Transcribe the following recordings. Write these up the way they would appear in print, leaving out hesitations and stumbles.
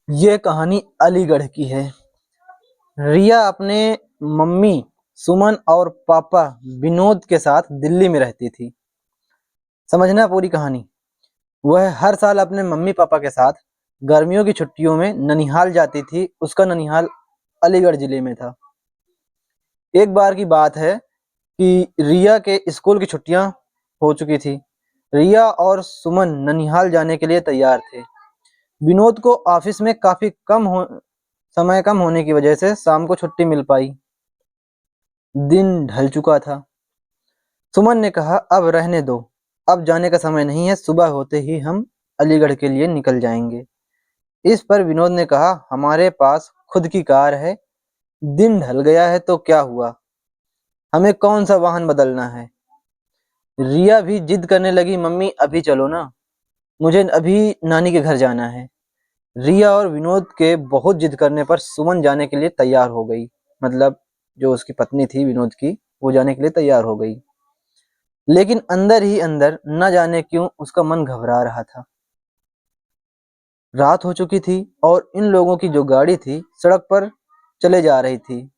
ये कहानी अलीगढ़ की है। रिया अपने मम्मी सुमन और पापा विनोद के साथ दिल्ली में रहती थी। समझना पूरी कहानी। वह हर साल अपने मम्मी पापा के साथ गर्मियों की छुट्टियों में ननिहाल जाती थी। उसका ननिहाल अलीगढ़ जिले में था। एक बार की बात है कि रिया के स्कूल की छुट्टियां हो चुकी थी। रिया और सुमन ननिहाल जाने के लिए तैयार थे। विनोद को ऑफिस में काफी समय कम होने की वजह से शाम को छुट्टी मिल पाई। दिन ढल चुका था। सुमन ने कहा, अब रहने दो, अब जाने का समय नहीं है, सुबह होते ही हम अलीगढ़ के लिए निकल जाएंगे। इस पर विनोद ने कहा, हमारे पास खुद की कार है, दिन ढल गया है तो क्या हुआ, हमें कौन सा वाहन बदलना है। रिया भी जिद करने लगी, मम्मी अभी चलो ना, मुझे अभी नानी के घर जाना है। रिया और विनोद के बहुत जिद करने पर सुमन जाने के लिए तैयार हो गई। मतलब जो उसकी पत्नी थी विनोद की, वो जाने के लिए तैयार हो गई। लेकिन अंदर ही अंदर न जाने क्यों उसका मन घबरा रहा था। रात हो चुकी थी और इन लोगों की जो गाड़ी थी सड़क पर चले जा रही थी।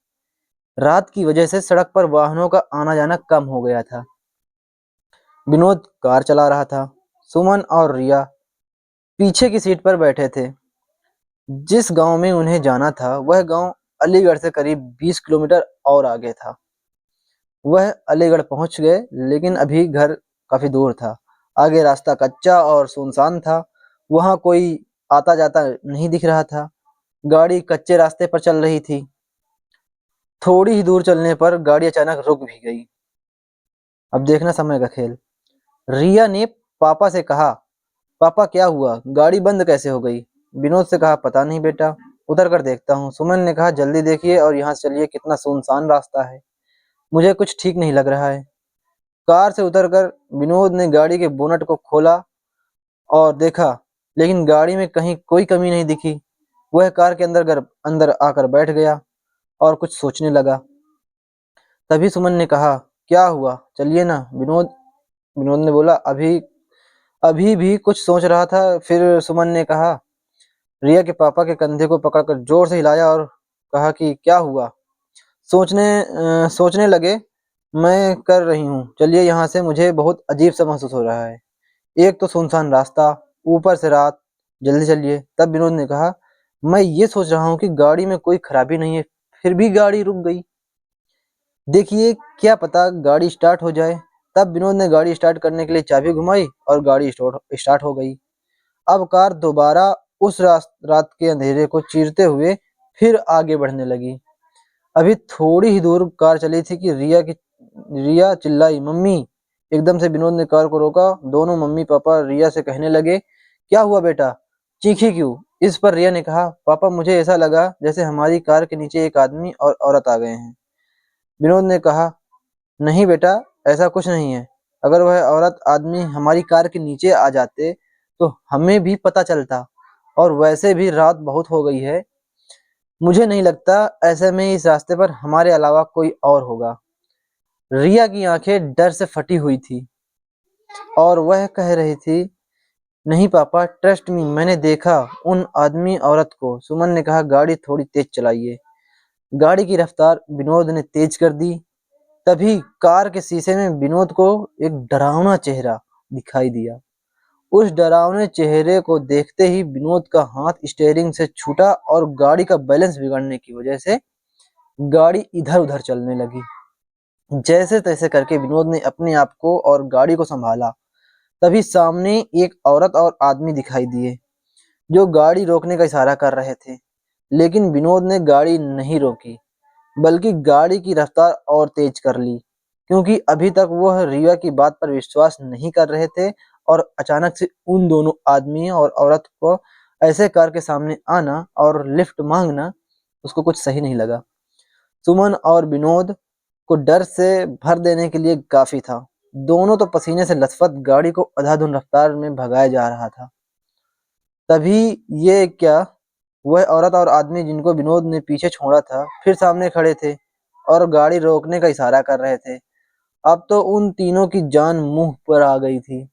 रात की वजह से सड़क पर वाहनों का आना जाना कम हो गया था। विनोद कार चला रहा था। सुमन और रिया पीछे की सीट पर बैठे थे। जिस गांव में उन्हें जाना था वह गांव अलीगढ़ से करीब 20 किलोमीटर और आगे था। वह अलीगढ़ पहुंच गए, लेकिन अभी घर काफी दूर था। आगे रास्ता कच्चा और सुनसान था। वहां कोई आता जाता नहीं दिख रहा था। गाड़ी कच्चे रास्ते पर चल रही थी। थोड़ी ही दूर चलने पर गाड़ी अचानक रुक भी गई। अब देखना समय का खेल। रिया ने पापा से कहा, पापा क्या हुआ, गाड़ी बंद कैसे हो गई। विनोद से कहा, पता नहीं बेटा, उतर कर देखता हूँ। सुमन ने कहा, जल्दी देखिए और यहाँ से चलिए, कितना सुनसान रास्ता है, मुझे कुछ ठीक नहीं लग रहा है। कार से उतरकर विनोद ने गाड़ी के बोनट को खोला और देखा, लेकिन गाड़ी में कहीं कोई कमी नहीं दिखी। वह कार के अंदर आकर बैठ गया और कुछ सोचने लगा। तभी सुमन ने कहा, क्या हुआ, चलिए ना। विनोद ने बोला, अभी अभी भी कुछ सोच रहा था। फिर सुमन ने कहा, रिया के पापा के कंधे को पकड़कर जोर से हिलाया और कहा कि क्या हुआ। सोचने लगे, मैं कर रही हूँ, चलिए यहाँ से, मुझे बहुत अजीब सा महसूस हो रहा है। एक तो सुनसान रास्ता, ऊपर से रात, जल्दी चलिए। तब विनोद ने कहा, मैं ये सोच रहा हूँ कि गाड़ी में कोई खराबी नहीं है, फिर भी गाड़ी रुक गई। देखिए, क्या पता गाड़ी स्टार्ट हो जाए। तब विनोद ने गाड़ी स्टार्ट करने के लिए चाबी घुमाई और गाड़ी स्टार्ट हो गई। अब कार दोबारा उस रात के अंधेरे को चीरते हुए फिर आगे बढ़ने लगी। अभी थोड़ी ही दूर कार चली थी कि रिया चिल्लाई, मम्मी। एकदम से विनोद ने कार को रोका। दोनों मम्मी पापा रिया से कहने लगे, क्या हुआ बेटा, चीखी क्यों। इस पर रिया ने कहा, पापा मुझे ऐसा लगा जैसे हमारी कार के नीचे एक आदमी और औरत आ गए हैं। विनोद ने कहा, नहीं बेटा, ऐसा कुछ नहीं है। अगर वह औरत आदमी हमारी कार के नीचे आ जाते तो हमें भी पता चलता, और वैसे भी रात बहुत हो गई है। मुझे नहीं लगता ऐसे में इस रास्ते पर हमारे अलावा कोई और होगा। रिया की आंखें डर से फटी हुई थी और वह कह रही थी, नहीं पापा, ट्रस्ट मी, मैंने देखा उन आदमी औरत को। सुमन ने कहा, गाड़ी थोड़ी तेज चलाइए। गाड़ी की रफ्तार विनोद ने तेज कर दी। तभी कार के शीशे में विनोद को एक डरावना चेहरा दिखाई दिया। उस डरावने चेहरे को देखते ही विनोद का हाथ स्टीयरिंग से छूटा और गाड़ी का बैलेंस बिगड़ने की वजह से गाड़ी इधर उधर चलने लगी। जैसे तैसे करके विनोद ने अपने आप को और गाड़ी को संभाला। तभी सामने एक औरत और आदमी दिखाई दिए जो गाड़ी रोकने का इशारा कर रहे थे। लेकिन विनोद ने गाड़ी नहीं रोकी, बल्कि गाड़ी की रफ्तार और तेज कर ली, क्योंकि अभी तक वह रिया की बात पर विश्वास नहीं कर रहे थे। और अचानक से उन दोनों आदमी और औरत को ऐसे कार के सामने आना और लिफ्ट मांगना उसको कुछ सही नहीं लगा। सुमन और विनोद को डर से भर देने के लिए काफी था। दोनों तो पसीने से लथपथ गाड़ी को अंधाधुंध रफ्तार में भगाया जा रहा था। तभी ये क्या, वह औरत और आदमी जिनको विनोद ने पीछे छोड़ा था फिर सामने खड़े थे और गाड़ी रोकने का इशारा कर रहे थे। अब तो उन तीनों की जान मुंह पर आ गई थी।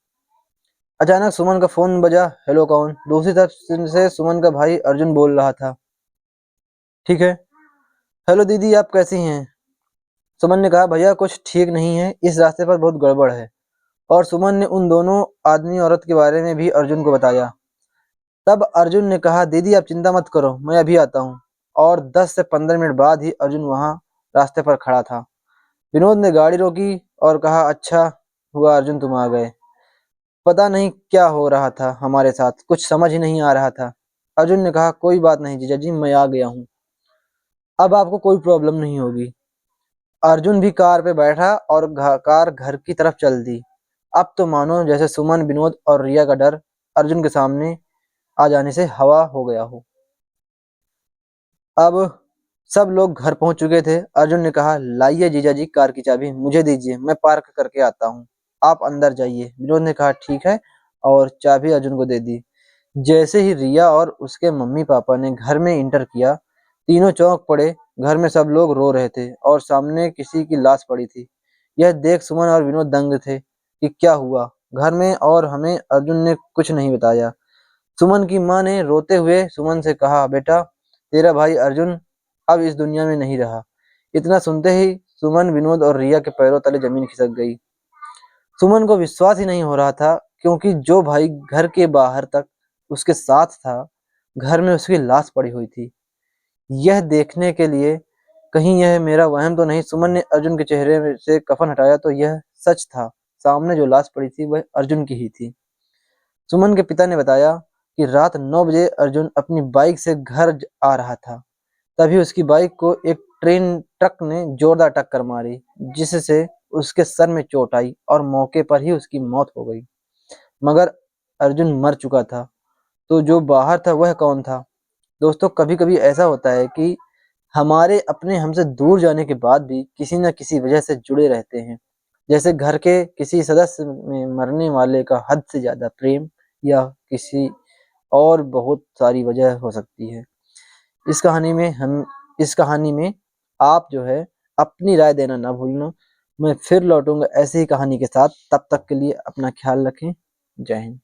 अचानक सुमन का फोन बजा। हेलो कौन? दूसरी तरफ से सुमन का भाई अर्जुन बोल रहा था। ठीक है। हेलो दीदी, आप कैसी हैं? सुमन ने कहा, भैया कुछ ठीक नहीं है, इस रास्ते पर बहुत गड़बड़ है। और सुमन ने उन दोनों आदमी औरत के बारे में भी अर्जुन को बताया। तब अर्जुन ने कहा, दीदी आप चिंता मत करो, मैं अभी आता हूँ। और 10 से 15 मिनट बाद ही अर्जुन वहां रास्ते पर खड़ा था। विनोद ने गाड़ी रोकी और कहा, अच्छा हुआ अर्जुन तुम आ गए। पता नहीं क्या हो रहा था हमारे साथ, कुछ समझ ही नहीं आ रहा था। अर्जुन ने कहा, कोई बात नहीं जीजा जी, मैं आ गया हूँ, अब आपको कोई प्रॉब्लम नहीं होगी। अर्जुन भी कार पे बैठा और कार घर की तरफ चल दी। अब तो मानो जैसे सुमन, विनोद और रिया का डर अर्जुन के सामने आ जाने से हवा हो गया हो। अब सब लोग घर पहुंच चुके थे। अर्जुन ने कहा, लाइए जीजा जी कार की चाबी मुझे दीजिए, मैं पार्क करके आता हूँ, आप अंदर जाइए। विनोद ने कहा, ठीक है, और चाबी अर्जुन को दे दी। जैसे ही रिया और उसके मम्मी पापा ने घर में इंटर किया, तीनों चौंक पड़े। घर में सब लोग रो रहे थे और सामने किसी की लाश पड़ी थी। यह देख सुमन और विनोद दंग थे कि क्या हुआ घर में, और हमें अर्जुन ने कुछ नहीं बताया। सुमन की मां ने रोते हुए सुमन से कहा, बेटा तेरा भाई अर्जुन अब इस दुनिया में नहीं रहा। इतना सुनते ही सुमन, विनोद और रिया के पैरों तले जमीन खिसक गई। सुमन को विश्वास ही नहीं हो रहा था, क्योंकि जो भाई घर के बाहर तक उसके साथ था, घर में उसकी लाश पड़ी हुई थी। यह देखने के लिए कहीं यह मेरा वहम तो नहीं। सुमन ने अर्जुन के चेहरे से कफन हटाया तो यह सच था। सामने जो लाश पड़ी थी वह अर्जुन की ही थी। सुमन के पिता ने बताया कि रात 9 बजे अर्जुन अपनी बाइक से घर आ रहा था। तभी उसकी बाइक को एक ट्रक ने जोरदार टक्कर मारी, जिससे उसके सर में चोट आई और मौके पर ही उसकी मौत हो गई। मगर अर्जुन मर चुका था, तो जो बाहर था वह कौन था? दोस्तों, कभी-कभी ऐसा होता है कि हमारे अपने हमसे दूर जाने के बाद भी किसी न किसी वजह से जुड़े रहते हैं। जैसे घर के किसी सदस्य में मरने वाले का हद से ज़्यादा प्रेम, या किसी और बहुत सारी वजह हो सकती है। इस कहानी में हम इस कहानी में आप जो है अपनी राय देना ना भूलना। मैं फिर लौटूँगा ऐसी ही कहानी के साथ। तब तक के लिए अपना ख्याल रखें। जय हिंद।